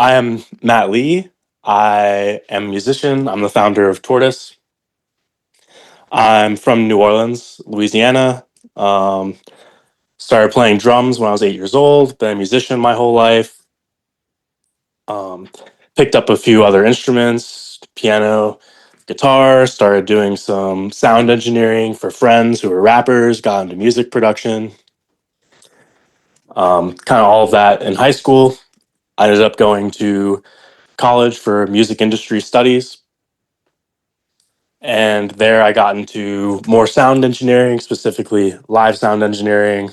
I am Matt Lee. I am a musician. I'm the founder of Tortoise. I'm from New Orleans, Louisiana. Um, Started playing drums when I was 8 years old. Been a musician my whole life. Um, Picked up a few other instruments, piano, guitar. Started doing some sound engineering for friends who were rappers. Got into music production. Kind of all of that in high school. I ended up going to college for music industry studies. And there I got into more sound engineering, specifically live sound engineering.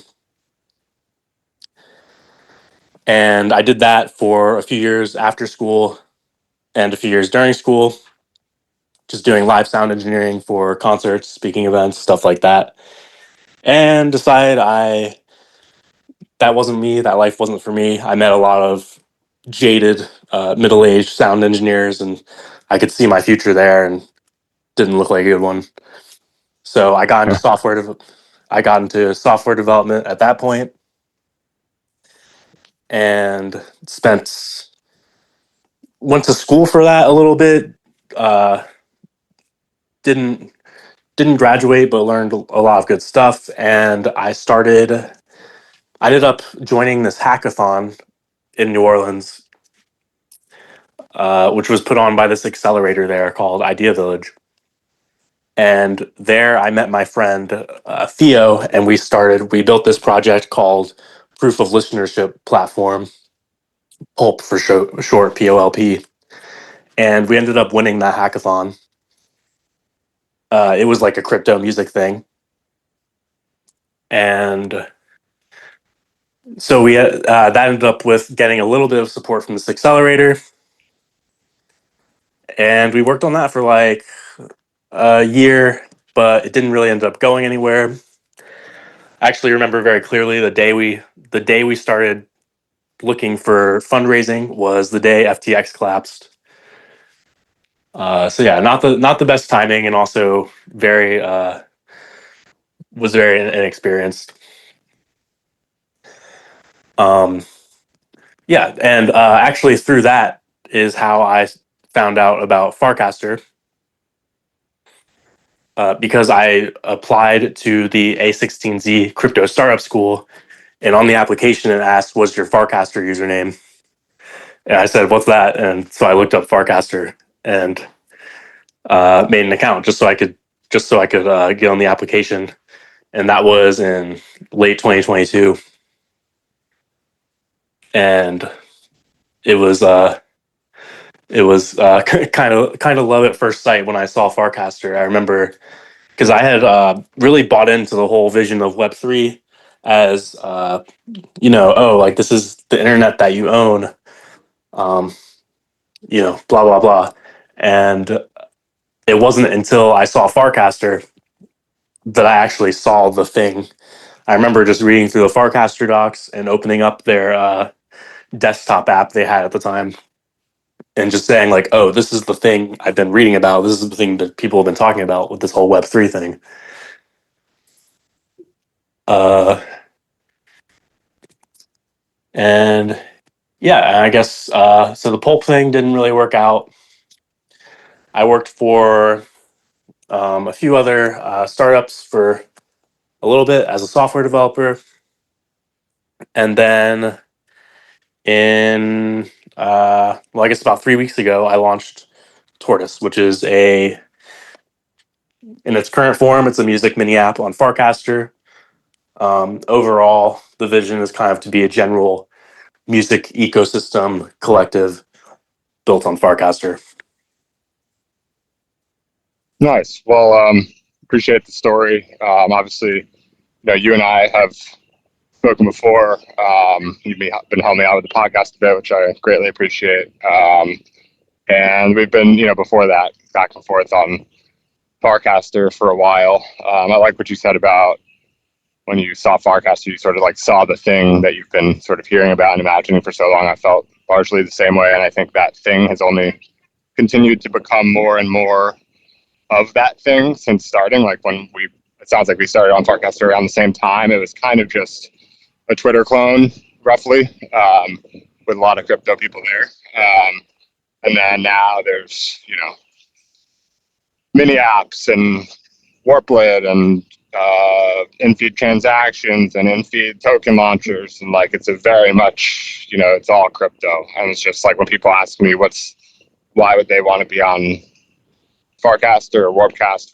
And I did that for a few years after school and a few years during school, just doing live sound engineering for concerts, speaking events, stuff like that. And decided that wasn't me, that life wasn't for me. I met a lot of jaded, middle-aged sound engineers, and I could see my future there and didn't look like a good one. So I got into software development at that point and went to school for that a little bit. Uh, didn't didn't graduate, but learned a lot of good stuff. And I ended up joining this hackathon in New Orleans, which was put on by this accelerator there called Idea Village. And there I met my friend Theo, and we built this project called Proof of Listenership Platform, Pulp for short, POLP. And we ended up winning that hackathon. It was like a crypto music thing. And so that ended up with getting a little bit of support from this accelerator. And we worked on that for like a year, but it didn't really end up going anywhere. I actually remember very clearly the day we started looking for fundraising was the day FTX collapsed. So yeah, not the best timing, and also was very inexperienced. Um, yeah, and actually through that is how I found out about Farcaster, because I applied to the A16Z crypto startup school, and on the application it asked, "What's your Farcaster username?" And I said, "What's that?" And so I looked up Farcaster and made an account just so I could get on the application, and that was in late 2022, and it was kind of love at first sight when I saw Farcaster. I remember because I had really bought into the whole vision of Web3 as oh, like this is the internet that you own, um, blah blah blah, and it wasn't until I saw Farcaster that I actually saw the thing. I remember just reading through the Farcaster docs and opening up their desktop app they had at the time, and just saying like, "Oh, this is the thing I've been reading about. This is the thing that people have been talking about with this whole Web3 thing." Uh, and yeah, I guess so. The pulp thing didn't really work out. I worked for a few other startups for a little bit as a software developer, and then in well, I guess about 3 weeks ago, I launched Tortoise, which is in its current form, it's a music mini app on Farcaster. Overall, the vision is kind of to be a general music ecosystem collective built on Farcaster. Nice. Well, appreciate the story. Obviously, you and I have spoken before. You've been helping me out with the podcast a bit, which I greatly appreciate. And we've been, before that, back and forth on Farcaster for a while. I like what you said about when you saw Farcaster, you sort of like saw the thing that you've been sort of hearing about and imagining for so long. I felt largely the same way, and I think that thing has only continued to become more and more of that thing since starting. Like it sounds like we started on Farcaster around the same time. It was kind of just a Twitter clone, roughly, with a lot of crypto people there. And then now there's, mini apps and Warplit and in-feed transactions and in-feed token launchers. And like, it's a very much, it's all crypto. And it's just like when people ask me why would they want to be on Farcaster or Warpcast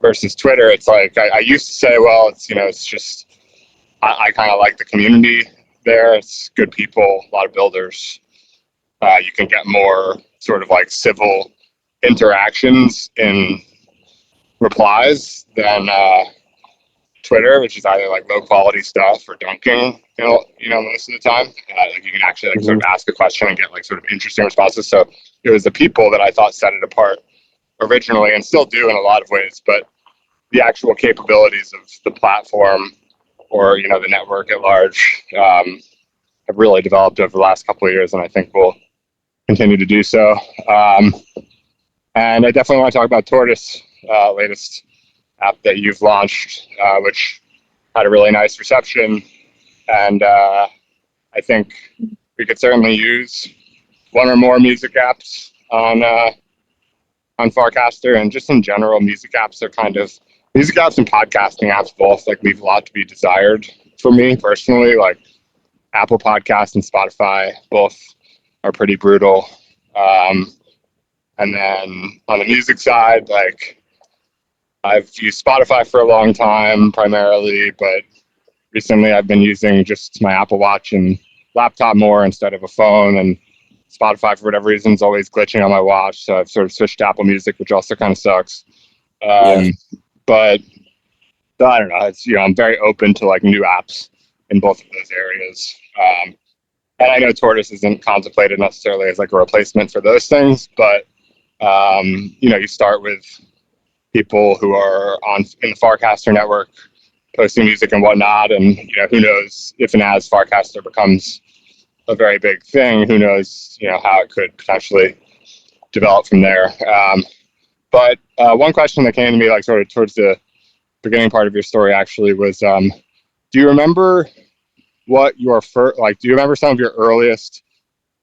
versus Twitter, it's like I used to say, well, it's just I kind of like the community there. It's good people, a lot of builders. You can get more sort of like civil interactions in replies than Twitter, which is either like low quality stuff or dunking. Most of the time, like you can actually like sort of ask a question and get like sort of interesting responses. So it was the people that I thought set it apart originally, and still do in a lot of ways. But the actual capabilities of the platform, or the network at large, have really developed over the last couple of years, and I think will continue to do so. And I definitely want to talk about Tortoise, latest app that you've launched, which had a really nice reception. And I think we could certainly use one or more music apps on Farcaster, and just in general, music apps and podcasting apps both like leave a lot to be desired for me personally. Like Apple Podcasts and Spotify both are pretty brutal. And then on the music side, like I've used Spotify for a long time primarily, but recently I've been using just my Apple Watch and laptop more instead of a phone, and Spotify for whatever reason is always glitching on my watch, so I've sort of switched to Apple Music, which also kind of sucks. But I don't know, it's I'm very open to like new apps in both of those areas. And I know Tortoise isn't contemplated necessarily as like a replacement for those things, but you start with people who are in the Farcaster network posting music and whatnot, and who knows if and as Farcaster becomes a very big thing, who knows how it could potentially develop from there. But one question that came to me like sort of towards the beginning part of your story actually was, do you remember what your first, like, do you remember some of your earliest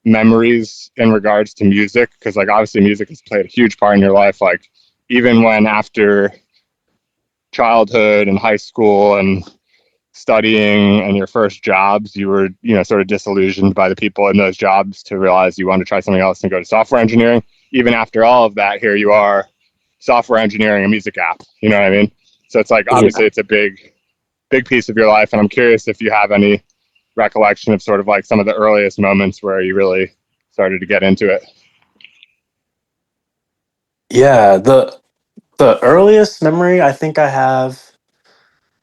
memories in regards to music? Because like obviously music has played a huge part in your life, like even when after childhood and high school and studying and your first jobs, you were sort of disillusioned by the people in those jobs to realize you wanted to try something else and go to software engineering. Even after all of that, here you are, software engineering a music app, you know what I mean? So it's like obviously it's a big piece of your life, and I'm curious if you have any recollection of sort of like some of the earliest moments where you really started to get into it. Yeah, the earliest memory I think I have,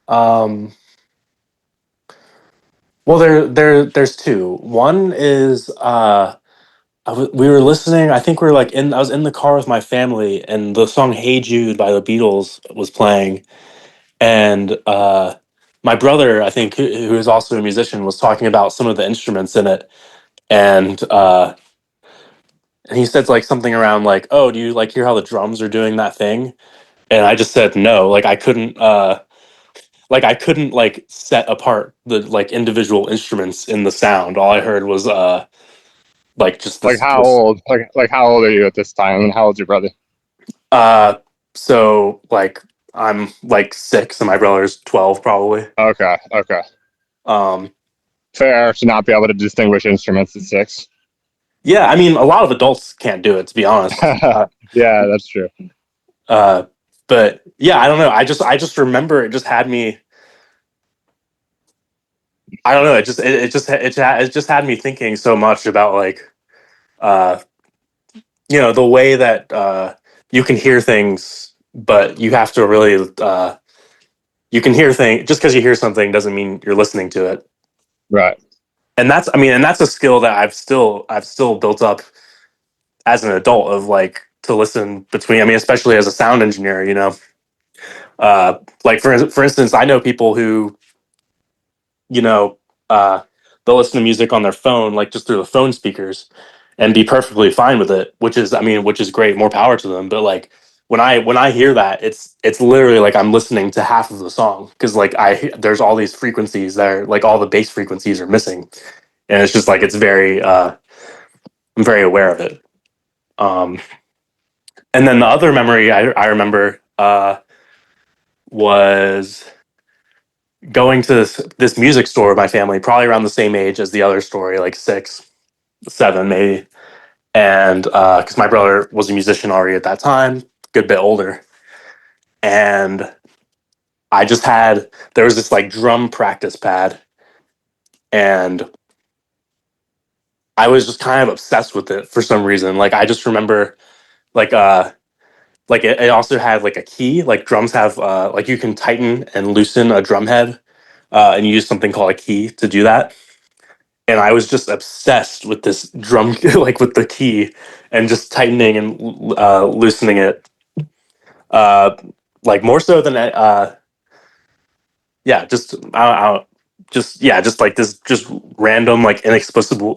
well, there's two. One is we were listening. I think we were like I was in the car with my family, and the song "Hey Jude" by the Beatles was playing, and my brother, I think, who is also a musician, was talking about some of the instruments in it, and he said like something around like, "Oh, do you like hear how the drums are doing that thing?" And I just said no. Like I couldn't. I couldn't like set apart the like individual instruments in the sound. All I heard was like just Like this. how old? Like how old are you at this time, and how old's your brother? Uh, so like I'm like 6 and my brother's 12 probably. Okay. Um, Fair to not be able to distinguish instruments at 6. yeah, I mean a lot of adults can't do it to be honest. Yeah, that's true. Uh, but yeah, I don't know. I just remember it just had me. I don't know. It just had me thinking so much about like uh, the way that you can hear things, but you have to really you can hear things just because you hear something doesn't mean you're listening to it. Right. And that's a skill that I've still built up as an adult of like to listen between. I mean, especially as a sound engineer, like for instance, I know people who you know uh, they'll listen to music on their phone, like just through the phone speakers, and be perfectly fine with it. Which is great, more power to them. But like when I hear that, it's literally like I'm listening to half of the song because like there's all these frequencies that are like all the bass frequencies are missing, and it's just like it's very I'm very aware of it. Um, and then the other memory I remember was going to this music store with my family, probably around the same age as the other story, like 6, 7 maybe. And because my brother was a musician already at that time, good bit older, and I just had there was this like drum practice pad, and I was just kind of obsessed with it for some reason. Like I just remember like it also had like a key. Like drums have like you can tighten and loosen a drum head, and you use something called a key to do that. And I was just obsessed with this drum, like with the key, and just tightening and loosening it. Uh, like more so than yeah, just yeah, just like this, just random, like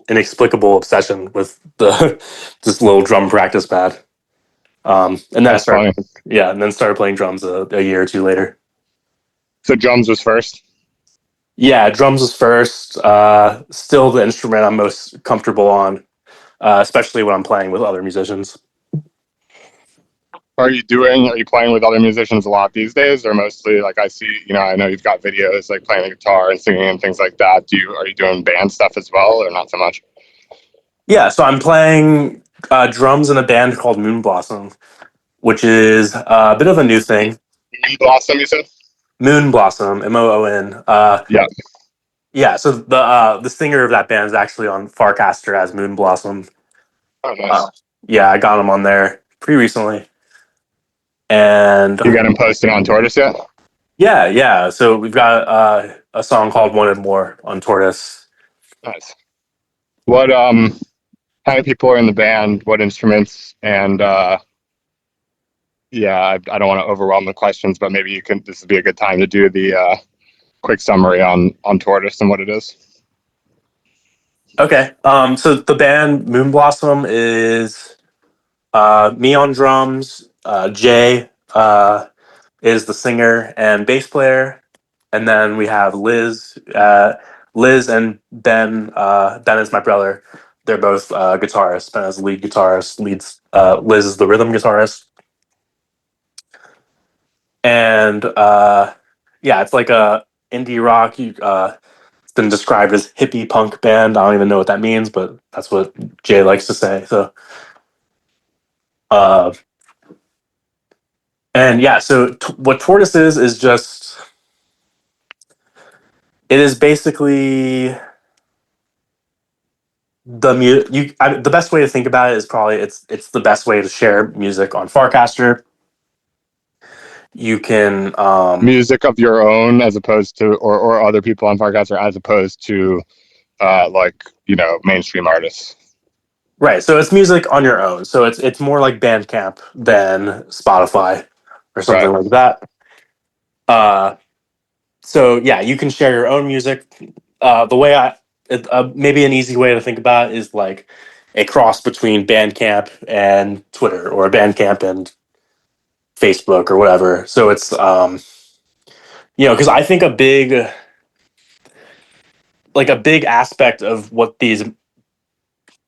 inexplicable obsession with the this little drum practice pad. And then I That's started, funny. yeah, and then started playing drums a year or two later. So drums was first. Yeah, drums was first. Still the instrument I'm most comfortable on, especially when I'm playing with other musicians. Are you playing with other musicians a lot these days, or mostly like I see, I know you've got videos like playing the guitar and singing and things like that. Are you doing band stuff as well, or not so much? Yeah, so I'm playing drums in a band called Moon Blossom, which is a bit of a new thing. Blossom, you said? Moon Blossom, Moon. Yeah. Yeah, so the singer of that band is actually on Farcaster as Moon Blossom. Oh, Uh, nice. yeah, I got him on there pretty recently, and You got him posted on Tortoise yet? yeah. So we've got a song called "Wanted More" on Tortoise. Nice. What how many people are in the band? What instruments? And yeah, I don't want to overwhelm the questions, but maybe you can. This would be a good time to do the quick summary on Tortoise and what it is. Okay, so the band Moon Blossom is me on drums, Jay is the singer and bass player, and then we have Liz. Liz and Ben. Ben is my brother. They're both guitarists. Ben is the lead guitarist. Leads. Liz is the rhythm guitarist. And yeah, it's like a indie rock. It's been described as hippie punk band. I don't even know what that means, but that's what Jay likes to say. So, uh, and yeah, so what Tortoise is just it is basically the best way to think about it is probably it's the best way to share music on Farcaster. You can Music of your own, as opposed to, or other people on Farcaster, as opposed to like mainstream artists. right, so it's music on your own. So it's more like Bandcamp than Spotify or Right. something like that. Uh, so yeah, you can share your own music. The way maybe an easy way to think about it is like a cross between Bandcamp and Twitter, or Bandcamp and Facebook, or whatever. So it's because I think a big aspect of what these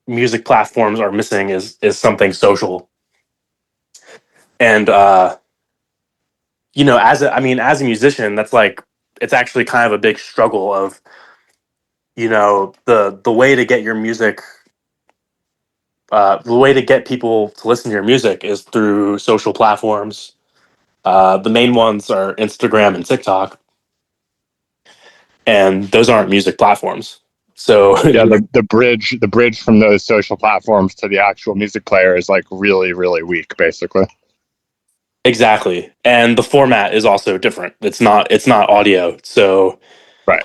music platforms are missing is something social. And as a musician, that's like it's actually kind of a big struggle of the way to get your music. The way to get people to listen to your music is through social platforms. The main ones are Instagram and TikTok, and those aren't music platforms. So Yeah, the bridge from those social platforms to the actual music player is like really, really weak, basically. exactly, and the format is also different. It's not audio. So Right.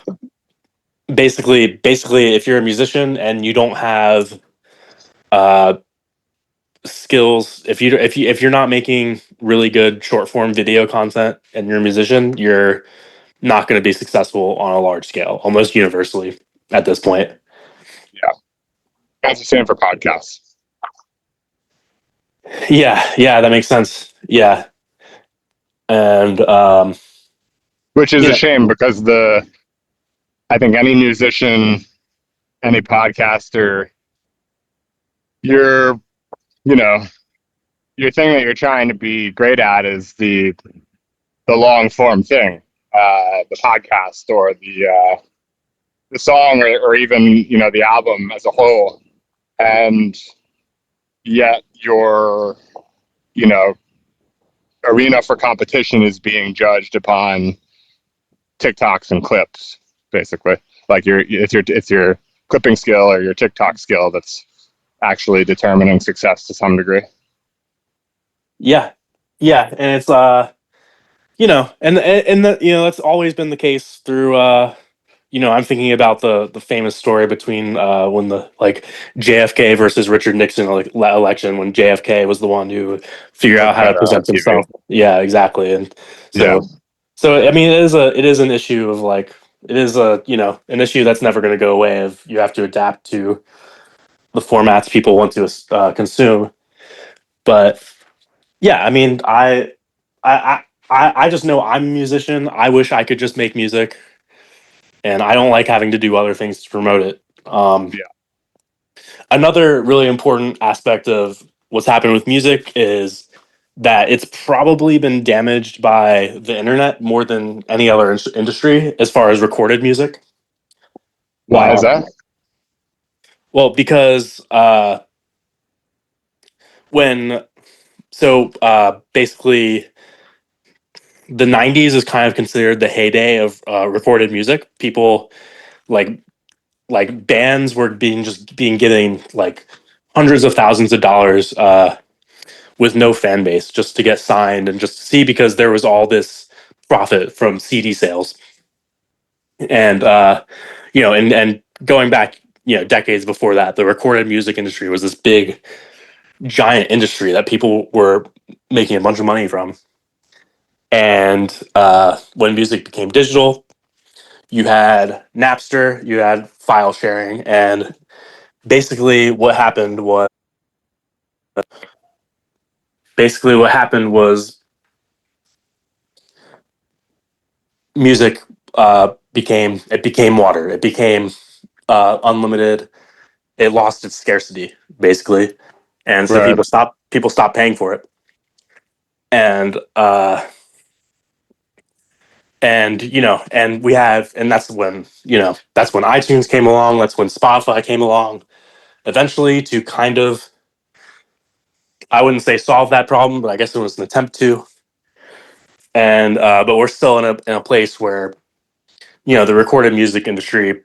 basically, if you're a musician and you don't have uh, skills, if you're not making really good short form video content and you're a musician, you're not going to be successful on a large scale, almost universally at this point. Yeah. That's the same for podcasts. Yeah, that makes sense. Yeah, and Which is a shame because I think any musician any podcaster, your you know your thing that you're trying to be great at is the long form thing, the podcast or the song or even the album as a whole, and yet your you know arena for competition is being judged upon TikToks and clips, basically. Like it's your clipping skill or your TikTok skill that's actually determining success to some degree. Yeah, yeah, and it's and the, that's always been the case through I'm thinking about the famous story between when the like JFK versus Richard Nixon election, when JFK was the one who figured out Like how to better on present TV. himself. Yeah, exactly. And Yeah, so I mean it is an issue of like it is a an issue that's never going to go away. Of you have to adapt to the formats people want to consume. But yeah, I mean I just know I'm a musician. I wish I could just make music, and I don't like having to do other things to promote it. yeah. Another really important aspect of what's happened with music is that it's probably been damaged by the internet more than any other industry as far as recorded music. Why is that? Well, because when basically the 90s is kind of considered the heyday of recorded music. People like bands were being getting like hundreds of thousands of dollars with no fan base just to get signed and just to see, because there was all this profit from CD sales. And and going back decades before that, the recorded music industry was this big giant industry that people were making a bunch of money from. And when music became digital, you had Napster, you had file sharing, and basically what happened was music became water. It became unlimited. It lost its scarcity basically, and so Right. people stopped paying for it. And and we have, and that's when iTunes came along. That's when Spotify came along. Eventually, to kind of, I wouldn't say solve that problem, but I guess it was an attempt to. And but we're still in a place where the recorded music industry.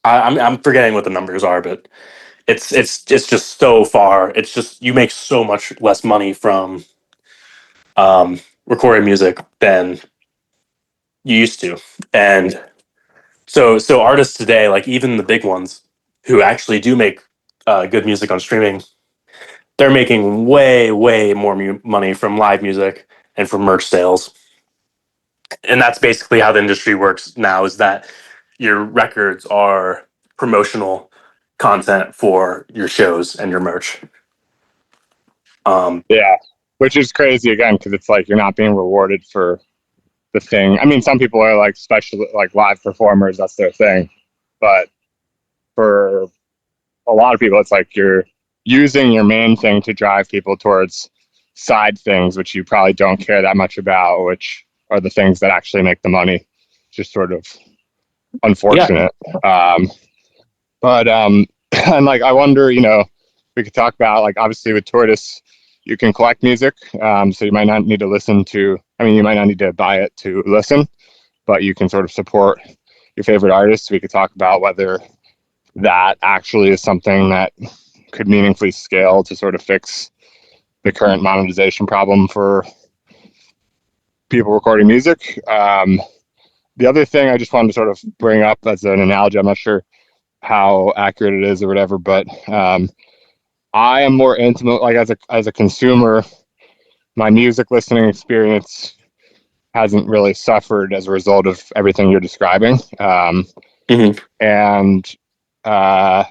I'm forgetting what the numbers are, but it's just so far. It's just you make so much less money from recorded music than you used to, and so artists today, like even the big ones who actually do make good music on streaming, they're making way more money from live music and from merch sales. And that's basically how the industry works now, is that your records are promotional content for your shows and your merch. Yeah, which is crazy again because it's like you're not being rewarded for the thing. I mean, some people are like special, like live performers, that's their thing. But for a lot of people, it's like you're using your main thing to drive people towards side things, which you probably don't care that much about, which are the things that actually make the money. Just sort of Yeah. unfortunate. But and like I wonder, we could talk about like obviously with Tortoise, you can collect music, so you might not need to listen to. I mean, you might not need to buy it to listen, but you can sort of support your favorite artists. We could talk about whether that actually is something that could meaningfully scale to sort of fix the current monetization problem for people recording music. The other thing I just wanted to sort of bring up as an analogy, I'm not sure how accurate it is or whatever, but I am more intimate, like as a consumer, my music listening experience hasn't really suffered as a result of everything you're describing. Mhm. And but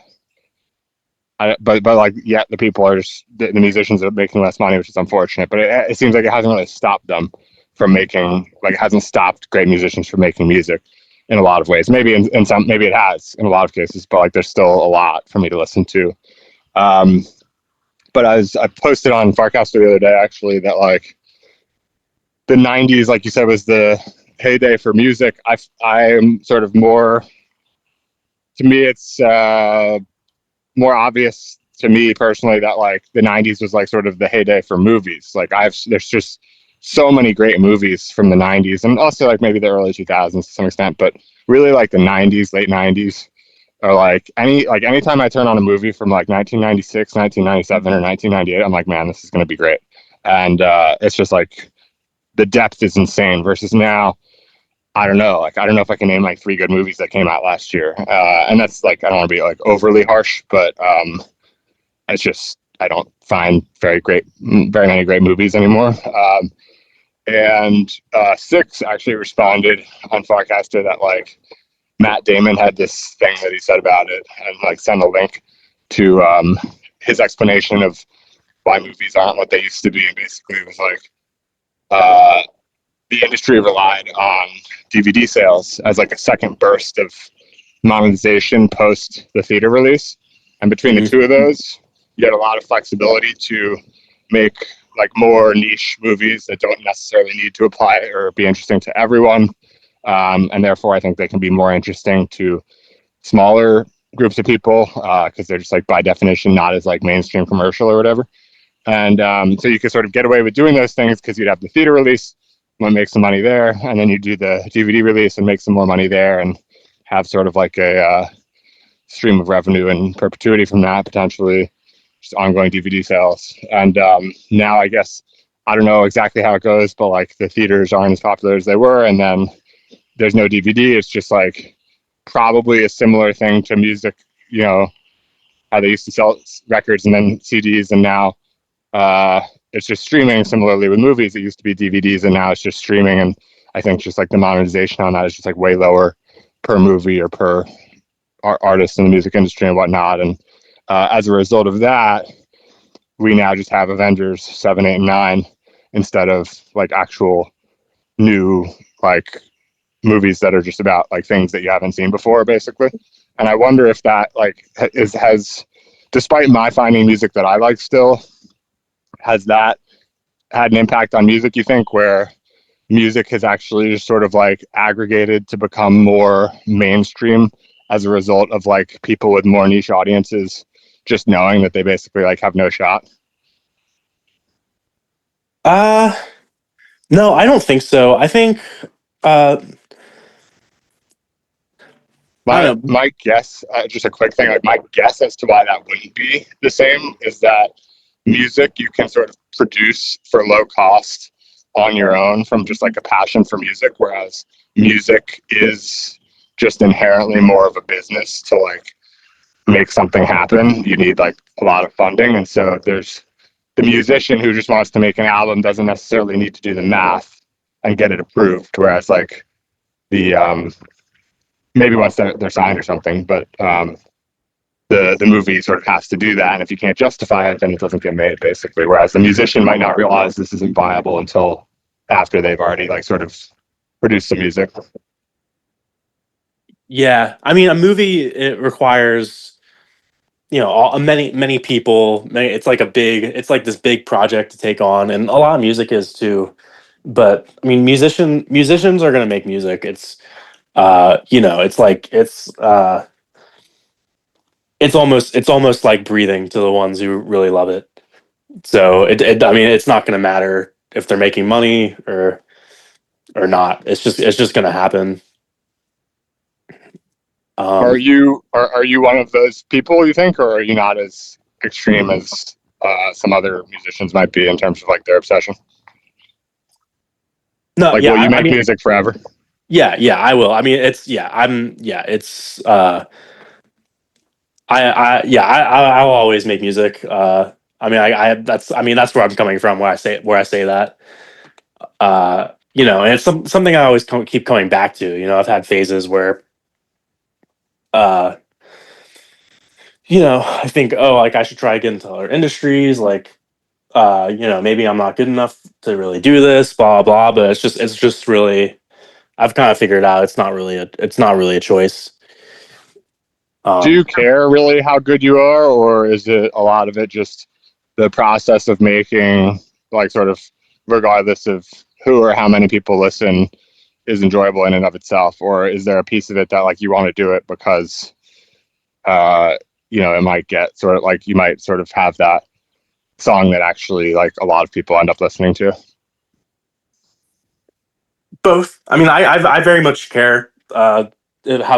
like yet the people are just the musicians are making less money, which is unfortunate. But it seems like it hasn't really stopped them from making, like it hasn't stopped great musicians from making music. in a lot of ways. Maybe in some, maybe it has in a lot of cases, but like there's still a lot for me to listen to. Um, but I posted on Farcaster the other day actually that like the '90s, like you said, was the heyday for music. I'm sort of more, to me, it's more obvious to me personally that like the '90s was like sort of the heyday for movies. Like there's just so many great movies from the '90s, and also like maybe the early 2000s to some extent, but really like the '90s, late '90s, or like anytime I turn on a movie from like 1996, 1997, or 1998, I'm like, man, this is gonna be great. And it's just like the depth is insane. Versus now, I don't know. Like I don't know if I can name like three good movies that came out last year. And that's like I don't want to be like overly harsh, but it's just I don't find very many great movies anymore. And Six actually responded on Farcaster that like Matt Damon had this thing that he said about it, and like sent a link to his explanation of why movies aren't what they used to be. And basically, it was like uh, the industry relied on DVD sales as like a second burst of monetization post the theater release. And between the two of those, you had a lot of flexibility to make like more niche movies that don't necessarily need to apply or be interesting to everyone. And therefore, I think they can be more interesting to smaller groups of people because they're just like by definition not as like mainstream commercial or whatever. And so you could sort of get away with doing those things because you'd have the theater release, make some money there, and then you do the DVD release and make some more money there, and have sort of like a stream of revenue in perpetuity from that, potentially just ongoing DVD sales. And now I guess I don't know exactly how it goes, but like the theaters aren't as popular as they were, and then there's no DVD. It's just like probably a similar thing to music, you know, how they used to sell records and then CDs, and now it's just streaming. Similarly with movies, it used to be DVDs and now it's just streaming. And I think just like the monetization on that is just like way lower per movie or per artist in the music industry and whatnot. And as a result of that, we now just have Avengers 7, 8, and 9 instead of like actual new like movies that are just about like things that you haven't seen before, basically. And I wonder if that like has, despite my finding music that I like still, has that had an impact on music, you think, where music has actually just sort of like aggregated to become more mainstream as a result of like people with more niche audiences just knowing that they basically like have no shot? Uh no, I don't think so. I think uh I My don't know. my guess, just a quick thing, like my guess as to why that wouldn't be the same is that music you can sort of produce for low cost on your own from just like a passion for music, whereas music is just inherently more of a business to like make something happen. You need like a lot of funding, and so there's the musician who just wants to make an album doesn't necessarily need to do the math and get it approved, whereas like the maybe once they're signed or something, but the movie sort of has to do that, and if you can't justify it, then it doesn't get made, basically. Whereas the musician might not realize this isn't viable until after they've already like sort of produced some music. Yeah, I mean, a movie it requires many people. It's like it's like this big project to take on, and a lot of music is too. But I mean, musicians are gonna make music. It's almost like breathing to the ones who really love it. So I mean, it's not gonna matter if they're making money or not. It's just gonna happen. Are Um, you are you one of those people, you think, or are you not as extreme as some other musicians might be in terms of like their obsession? no, Like, yeah, will you I make mean, music forever? yeah, I will. I mean, it's I'll always make music. I mean, that's where I'm coming from where I say that. And it's something I always keep coming back to. I've had phases where, uh, I think, oh, like I should try to get into other industries, like, maybe I'm not good enough to really do this, blah blah. But it's just really, I've kind of figured out it's not really a choice. Do Um, you care really how good you are, or is it a lot of it just the process of making, like, sort of, regardless of who or how many people listen, is enjoyable in and of itself? Or is there a piece of it that, like, you want to do it because, uh, it might get sort of like, you might sort of have that song that actually, like, a lot of people end up listening to? Both. I mean, I very much care how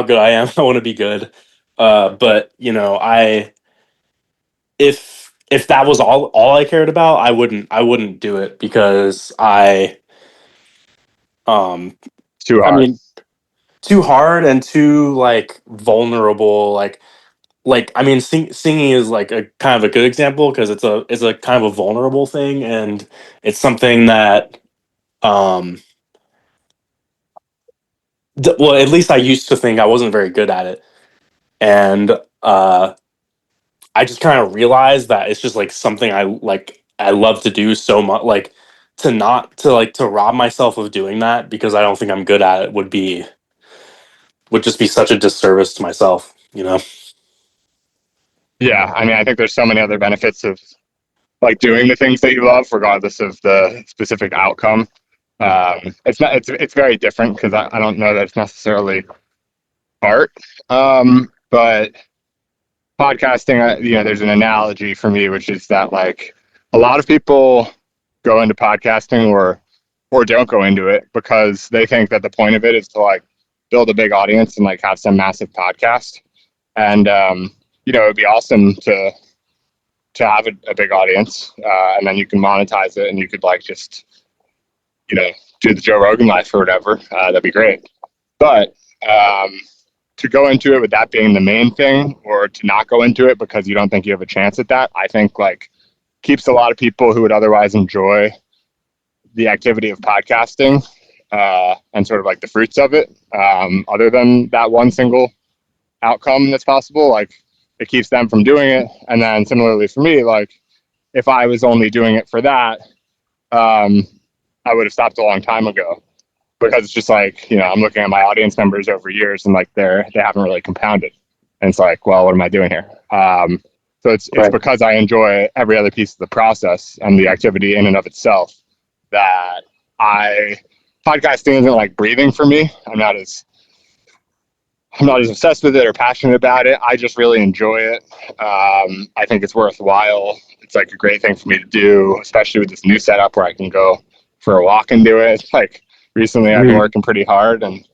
good I am. I want to be good. But I if that was all I cared about, I wouldn't do it because um It's too I hard. mean too hard and too like vulnerable. Like I mean, singing is like a kind of a good example because it's a kind of a vulnerable thing, and it's something that um well, at least I used to think I wasn't very good at it, and uh I just kind of realized that it's just like something I love to do so much. Like to not to like to rob myself of doing that because I don't think I'm good at it would just be such a disservice to myself, you know? Yeah, I mean, I think there's so many other benefits of, like, doing the things that you love, regardless of the specific outcome. It's not. It's very different because I don't know that it's necessarily art. But podcasting, there's an analogy for me, which is that, like, a lot of people go into podcasting or don't go into it because they think that the point of it is to, like, build a big audience and, like, have some massive podcast. And it'd be awesome to have a big audience, and then you can monetize it, and you could, like, just do the Joe Rogan life or whatever. That'd be great. But um, to go into it with that being the main thing, or to not go into it because you don't think you have a chance at that, I think, like, keeps a lot of people who would otherwise enjoy the activity of podcasting, and sort of like the fruits of it, other than that one single outcome that's possible. Like, it keeps them from doing it. And then similarly for me, like, if I was only doing it for that, um, I would have stopped a long time ago, because it's just like, I'm looking at my audience numbers over years, and, like, they haven't really compounded. And it's like, well, what am I doing here? So it's Right. because I enjoy every other piece of the process and the activity in and of itself that I podcasting isn't like breathing for me. I'm not as obsessed with it or passionate about it. I just really enjoy it. I think it's worthwhile. It's like a great thing for me to do, especially with this new setup where I can go for a walk and do it. It's like, recently I've been Mhm. working pretty hard, and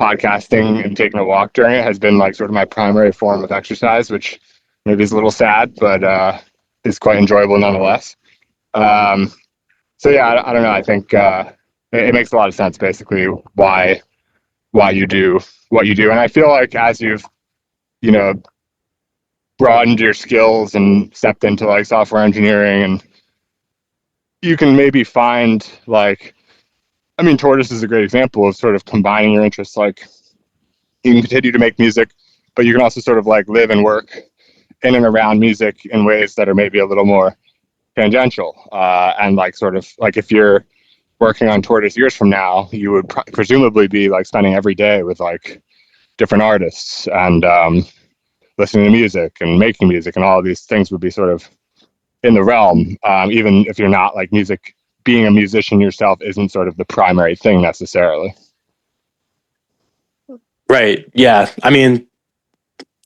podcasting and taking a walk during it has been, like, sort of my primary form of exercise, which maybe is a little sad, but is quite enjoyable nonetheless. Um, so yeah, I don't know. I think it makes a lot of sense, basically, why you do what you do. And I feel like as you've, you know, broadened your skills and stepped into, like, software engineering, and you can maybe find, like, I mean, Tortoise is a great example of sort of combining your interests. Like, you can continue to make music, but you can also sort of, like, live and work in and around music in ways that are maybe a little more tangential. And, like, sort of like, if you're working on Tortoise years from now, you would presumably be, like, spending every day with, like, different artists, and listening to music and making music, and all of these things would be sort of in the realm, even if you're not, like, music. Being a musician yourself isn't sort of the primary thing necessarily. Right. Yeah. I mean,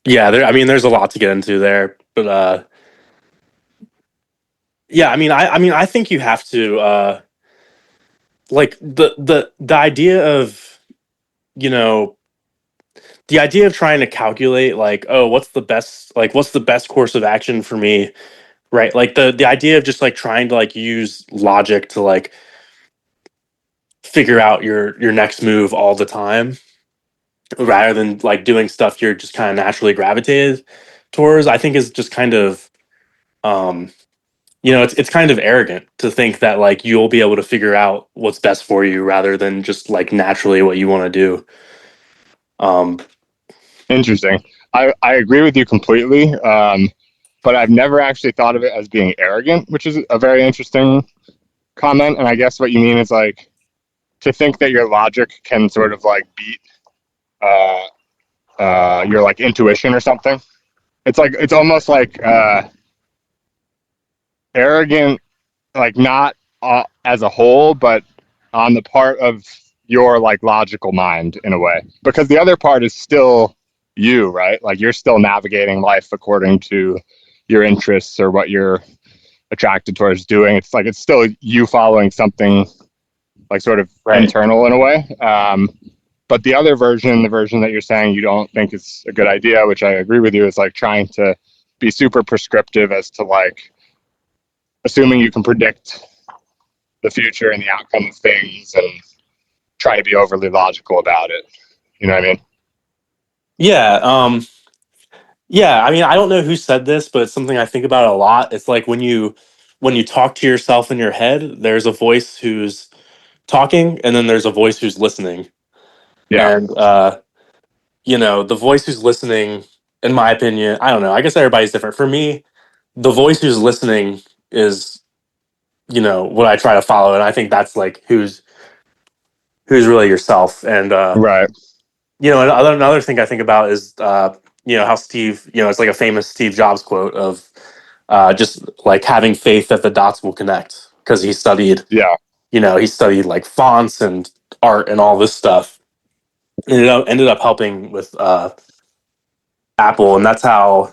yeah, there's a lot to get into there, but yeah, I mean I think you have to like the idea of, you know, the idea of trying to calculate like, oh, what's the best course of action for me, right? Like the idea of just like trying to like use logic to like figure out your next move all the time rather than like doing stuff you're just kind of naturally gravitated towards, I think is just kind of um it's kind of arrogant to think that like you'll be able to figure out what's best for you rather than just like naturally what you want to do. Um, Interesting. I agree with you completely, but I've never actually thought of it as being arrogant, which is a very interesting comment. And I guess what you mean is, like, to think that your logic can sort of like beat your like intuition or something. It's almost like arrogant, like not as a whole, but on the part of your like logical mind in a way, because the other part is still you, right? Like you're still navigating life according to your interests or what you're attracted towards doing. It's like it's still you following something like sort of Right. internal in a way. But the other version, the version that you're saying you don't think is a good idea, which I agree with you, is like trying to be super prescriptive as to like assuming you can predict the future and the outcome of things and try to be overly logical about it. You know what I mean? Yeah. Yeah. I mean, I don't know who said this, but it's something I think about a lot. It's like when you talk to yourself in your head, there's a voice who's talking, and then there's a voice who's listening. Yeah. And the voice who's listening, in my opinion, I don't know. I guess everybody's different. For me, the voice who's listening is, what I try to follow, and I think that's like who's really yourself. And Right. another thing I think about is how Steve, it's like a famous Steve Jobs quote of just like having faith that the dots will connect, because Yeah. he studied like fonts and art and all this stuff. Ended up helping with Apple, and that's how.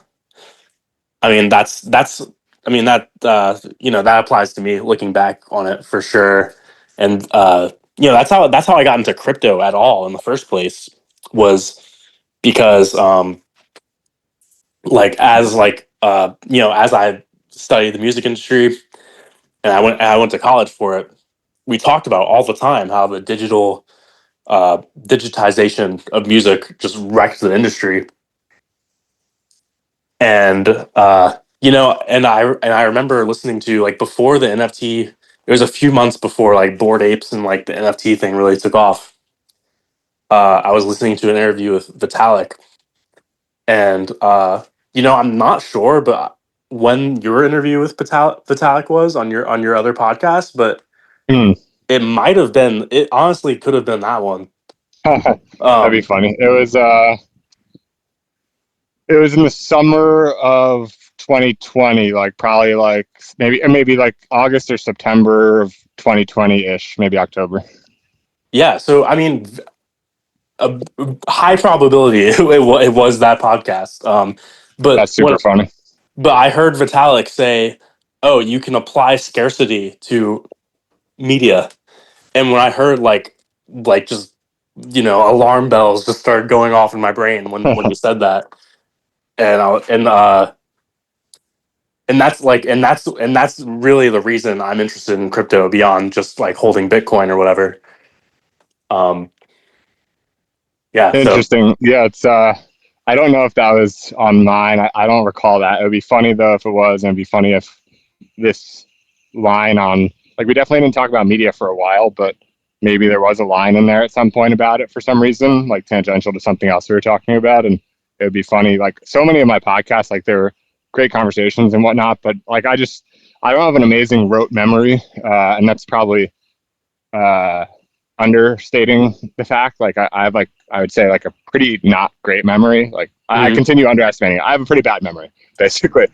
I mean, that's. I mean that applies to me looking back on it for sure, and that's how I got into crypto at all in the first place, was because as I studied the music industry, and I went to college for it. We talked about all the time how the digitization of music just wrecked the industry. And and I remember listening to, like, before the NFT. It was a few months before like Bored Apes and like the NFT thing really took off. I was listening to an interview with Vitalik, and I'm not sure, but when your interview with Vitalik was on your other podcast, but Hmm. it might have been. It honestly could have been that one. That'd be Um, funny. It was in the summer of 2020, like probably like maybe like August or September of 2020 ish, maybe October. yeah. So I mean, a high probability it was that podcast. But That's super what? funny. But I heard Vitalik say, "Oh, you can apply scarcity to media," and when I heard just alarm bells just started going off in my brain when you said that, and I and that's really the reason I'm interested in crypto beyond just like holding Bitcoin or whatever. Um, yeah, so Interesting. Yeah, it's I don't know if that was on mine. I don't recall that. It would be funny though if it was, and it'd be funny if this line on, like, we definitely didn't talk about media for a while, but maybe there was a line in there at some point about it for some reason, like tangential to something else we were talking about. And it would be funny. Like so many of my podcasts, like they were great conversations and whatnot, but like I don't have an amazing rote memory, and that's probably uh, understating the fact. Like I have, like, I would say, like a pretty not great memory. Like I mhm. continue underestimating it. I have a pretty bad memory, basically.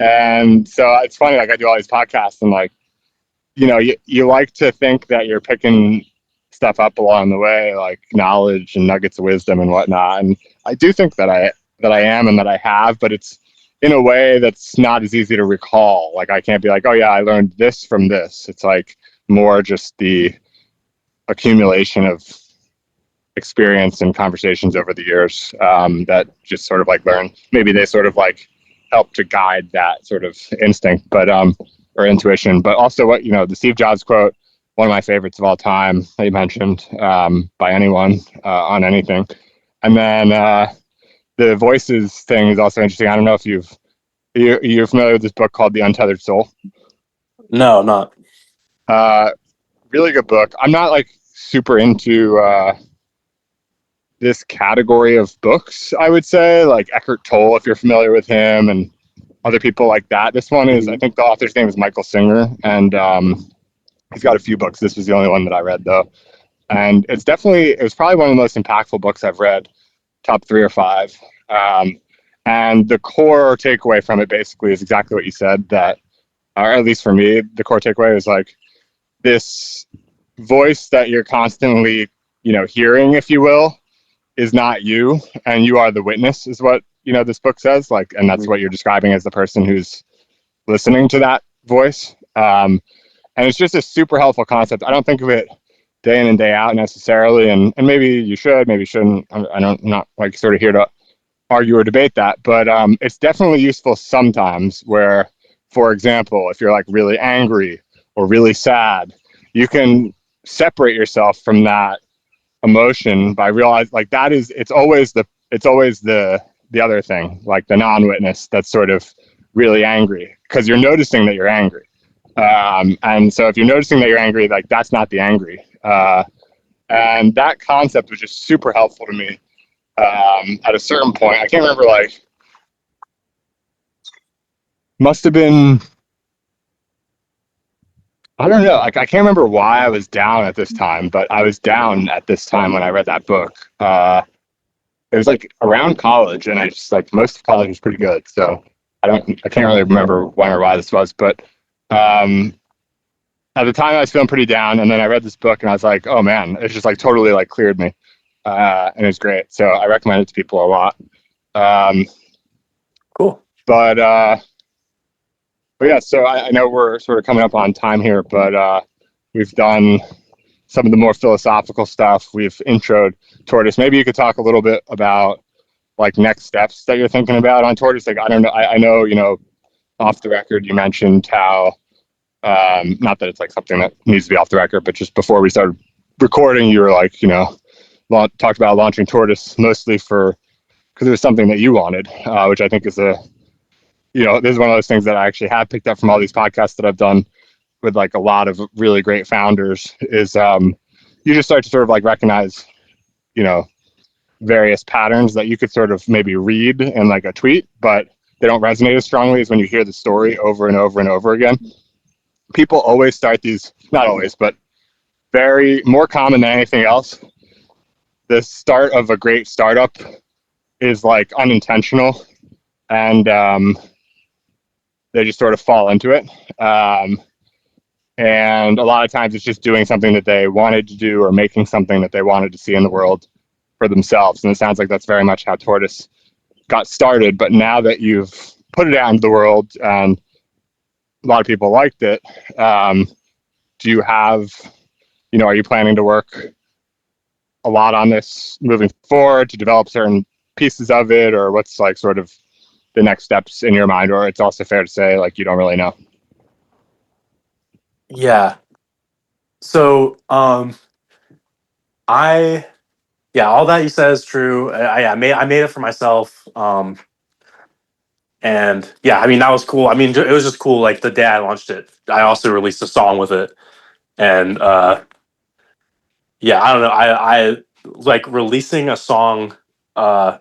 And so it's funny, like I do all these podcasts and like, you like to think that you're picking stuff up along the way, like knowledge and nuggets of wisdom and whatnot. And I do think that I am and that I have, but it's in a way that's not as easy to recall. Like I can't be like, oh yeah, I learned this from this. It's like more just the accumulation of experience and conversations over the years, that just sort of like learn. Maybe they sort of like help to guide that sort of instinct, but or intuition. But also, what the Steve Jobs quote, one of my favorites of all time that you mentioned, by anyone, on anything. And then the voices thing is also interesting. I don't know if you're familiar with this book called The Untethered Soul. No, not. Uh, Really good book. I'm not like super into this category of books, I would say, like Eckhart Tolle, if you're familiar with him, and other people like that. This one is, I Mhm. think the author's name is Michael Singer, and He's got a few books. This was the only one that I read though, and it was probably one of the most impactful books I've read, top 3 or 5. Um, and the core takeaway from it basically is exactly what you said, that, or at least for me, the core takeaway is like this voice that you're constantly, hearing, if you will, is not you, and you are the witness, is what, this book says. Like, and that's what you're describing as the person who's listening to that voice. And it's just a super helpful concept. I don't think of it day in and day out necessarily, and maybe you should, maybe you shouldn't. I'm not like sort of here to argue or debate that, but it's definitely useful sometimes where, for example, if you're like really angry or really sad, you can separate yourself from that emotion by realizing like it's always the other thing, like the non-witness that's sort of really angry, because you're noticing that you're angry. And so if you're noticing that you're angry, like that's not the angry. And that concept was just super helpful to me. At a certain point, I can't remember, like, must have been, I don't know, like I can't remember why I was down at this time, but I was down at this time when I read that book. It was like around college, and I just like most of college was pretty good, so I can't really remember when or why this was, but um, at the time I was feeling pretty down, and then I read this book and I was like, oh man, it's just like totally like cleared me. And it's great. So I recommend it to people a lot. Um, Cool. but yeah, so I know we're sort of coming up on time here, but we've done some of the more philosophical stuff. We've introed Tortoise. Maybe you could talk a little bit about like next steps that you're thinking about on Tortoise. Like, I don't know. I know, off the record, you mentioned how, not that it's like something that needs to be off the record, but just before we started recording, you were like, talked about launching Tortoise mostly because it was something that you wanted, which I think is this is one of those things that I actually have picked up from all these podcasts that I've done with like a lot of really great founders is you just start to sort of like recognize, you know, various patterns that you could sort of maybe read in like a tweet, but they don't resonate as strongly as when you hear the story over and over and over again. People always start these, not always, but very more common than anything else. The start of a great startup is like unintentional, and they just sort of fall into it. And a lot of times it's just doing something that they wanted to do or making something that they wanted to see in the world for themselves. And it sounds like that's very much how Tortoise got started. But now that you've put it out into the world and a lot of people liked it, do you have, are you planning to work a lot on this moving forward to develop certain pieces of it, or what's like sort of the next steps in your mind? Or it's also fair to say like you don't really know? Yeah. So, I yeah, all that you said is true. I made it for myself. And yeah, I mean that was cool. I mean, it was just cool. Like the day I launched it, I also released a song with it, and yeah, I don't know. I like releasing a song, uh,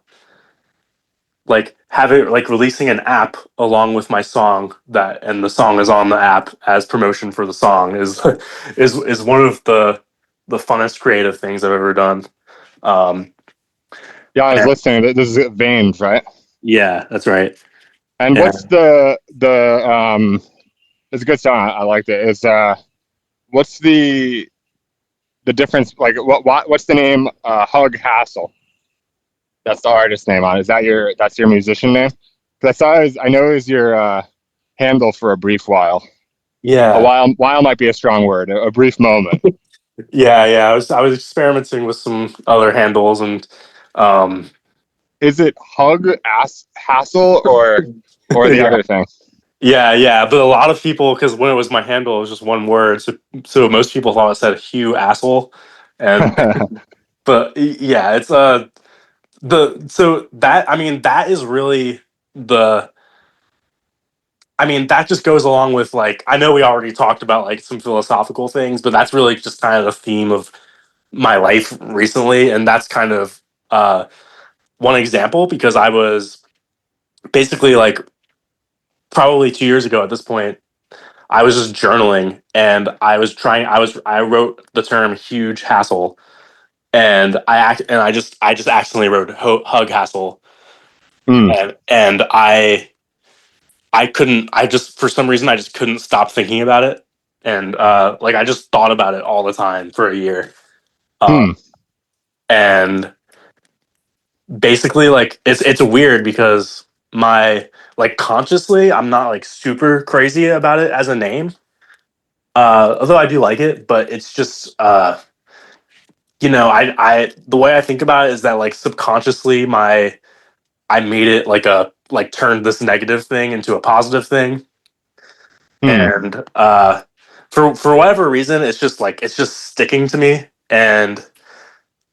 like having like releasing an app along with my song that, and the song is on the app as promotion for the song is is one of the funnest creative things I've ever done. Um, Yeah, I was and listening. This is Veins, right? yeah, that's right. And what's And the it's a good song. I liked it. Is what's the difference? Like what's the name? Hug Hassle. That's the artist name on it. Is that's your musician name? Because I know is your handle for a brief while. A yeah, while might be a strong word. A brief moment. yeah. I was experimenting with some other handles, and um, Is it Hug Ass Hassle or the yeah, other thing? yeah. But a lot of people, because when it was my handle, it was just one word, so most people thought it said Hugh asshole, and but yeah, it's the so that I mean that is really the I mean that just goes along with, like, I know we already talked about like some philosophical things, but that's really just kind of the theme of my life recently, and that's kind of uh one example, because I was basically like probably 2 years ago at this point, I was just journaling, and I wrote the term huge hassle, and I just accidentally wrote hug hassle, Hmm. and I couldn't, I just, for some reason, I just couldn't stop thinking about it. And like, I just thought about it all the time for a year. Hmm. And basically, like, it's weird because my, like, consciously, I'm not like super crazy about it as a name. Although I do like it, but it's just, the way I think about it is that, like, subconsciously, I made it like turned this negative thing into a positive thing. Hmm. And for whatever reason, it's just sticking to me.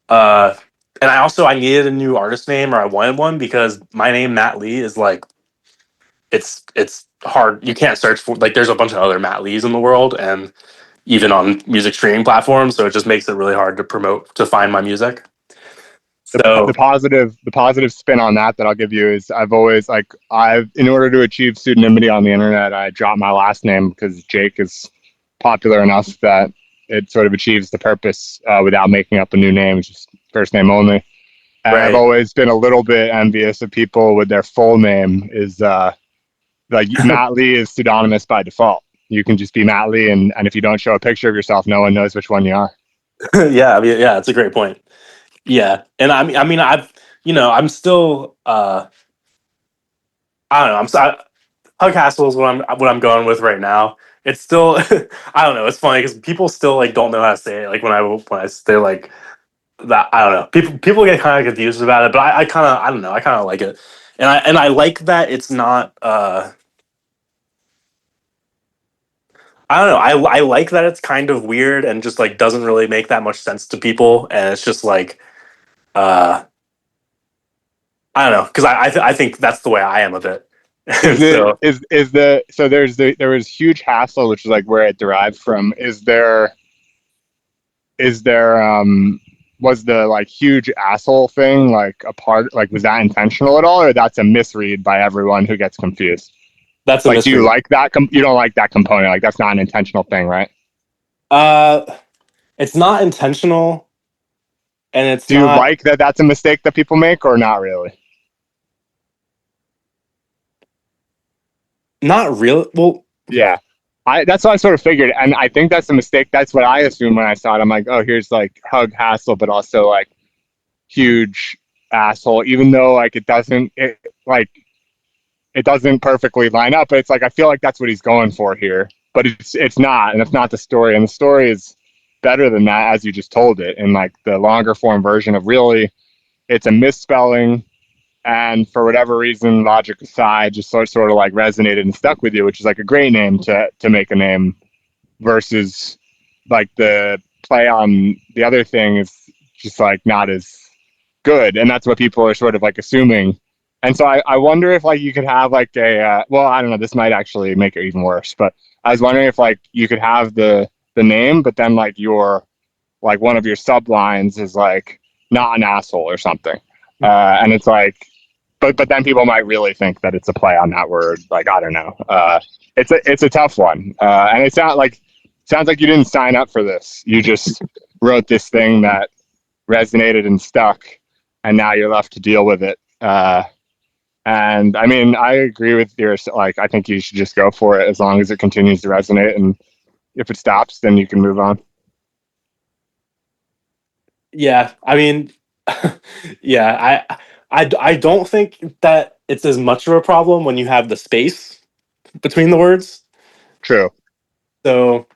Uh and I needed a new artist name, or I wanted one, because my name Matt Lee is like, it's hard. You can't search for, like, there's a bunch of other Matt Lees in the world, and even on music streaming platforms, so it just makes it really hard to find my music. So The positive spin on that I'll give you is I've always like I've in order to achieve pseudonymity on the internet, I drop my last name because Jake is popular enough that it sort of achieves the purpose without making up a new name, just first name only. And I've right. always been a little bit envious of people with their full name is like Matt Lee is pseudonymous by default. You can just be Matt Lee, and if you don't show a picture of yourself, no one knows which one you are. Yeah, I mean, yeah, it's a great point. Yeah, and I'm still, I don't know. Hug Hassel is what I'm going with right now. It's still I don't know. It's funny because people still, like, don't know how to say it. Like, when I say, like, that, I don't know. People get kind of confused about it, but I kind of, I don't know. I kind of like it, and I like that it's not. I don't know. I like that it's kind of weird and just, like, doesn't really make that much sense to people, and it's just like, uh, I don't know, because I think that's the way I am a bit. Is And it so is the so there was huge hassle, which is like where it derived from. Is there was the like huge asshole thing like a part, like was that intentional at all, or that's a misread by everyone who gets confused? that's a Like, do you mystery. like that? You don't like that component? Like, that's not an intentional thing, right? Uh, it's not intentional, and it's Do you not like that? That's a mistake that people make, or not really? not real. Well, Yeah. That's what I sort of figured, and I think that's a mistake. That's what I assumed when I saw it. I'm like, oh, here's like hug hassle, but also like huge asshole. Even though like like it doesn't perfectly line up, but it's like I feel like that's what he's going for here. But it's not, and it's not the story. And the story is better than that, as you just told it. And like the longer form version of really, it's a misspelling, and for whatever reason, logic aside, just sort of like resonated and stuck with you, which is like a great name to make a name versus like the play on the other thing is just like not as good, and that's what people are sort of like assuming. And so I wonder if like you could have like a well, I don't know, this might actually make it even worse, but I was wondering if like you could have the name, but then like your like one of your sublines is like not an asshole or something, and it's like but then people might really think that it's a play on that word. Like, I don't know. It's a tough one, and it's not like sounds like you didn't sign up for this. You just wrote this thing that resonated and stuck, and now you're left to deal with it. And I mean, I agree with your like. I think you should just go for it as long as it continues to resonate, and if it stops, then you can move on. yeah. I mean, yeah. I don't think that it's as much of a problem when you have the space between the words. True. So,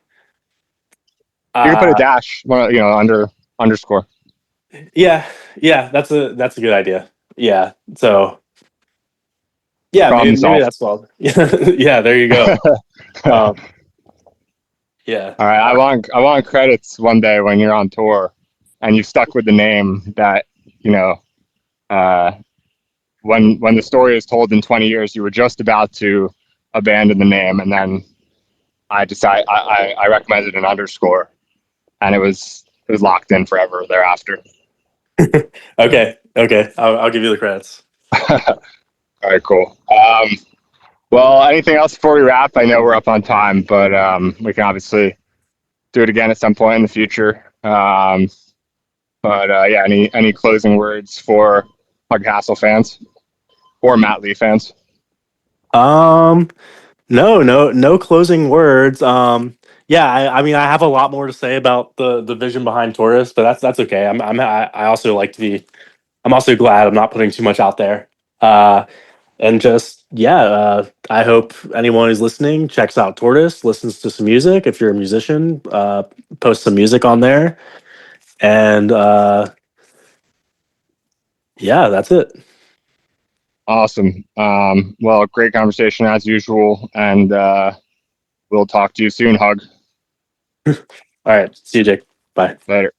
You can put a uh, dash, under underscore. yeah, yeah. That's a good idea. Yeah. So, yeah. Problem Maybe solved. that's well. Yeah. Yeah. There you go. Um, yeah. All right, I want credits one day when you're on tour, and you stuck with the name that you know. Uh, when the story is told in 20 years, you were just about to abandon the name, and then I recommended an underscore, and it was locked in forever thereafter. Okay. Okay. I'll give you the credits. All right, cool. Well, anything else before we wrap? I know we're up on time, but we can obviously do it again at some point in the future. But yeah, any closing words for Hug Hassle fans or Matt Lee fans? Um, no closing words. Yeah, I mean, I have a lot more to say about the vision behind Taurus, but that's okay. I also like to be. I'm also glad I'm not putting too much out there. And just yeah, I hope anyone who's listening checks out Tortoise, listens to some music. If you're a musician, post some music on there, and yeah, that's it. Awesome. Well, great conversation as usual, and we'll talk to you soon. Hug. All right, see you, Jake. Bye. Later.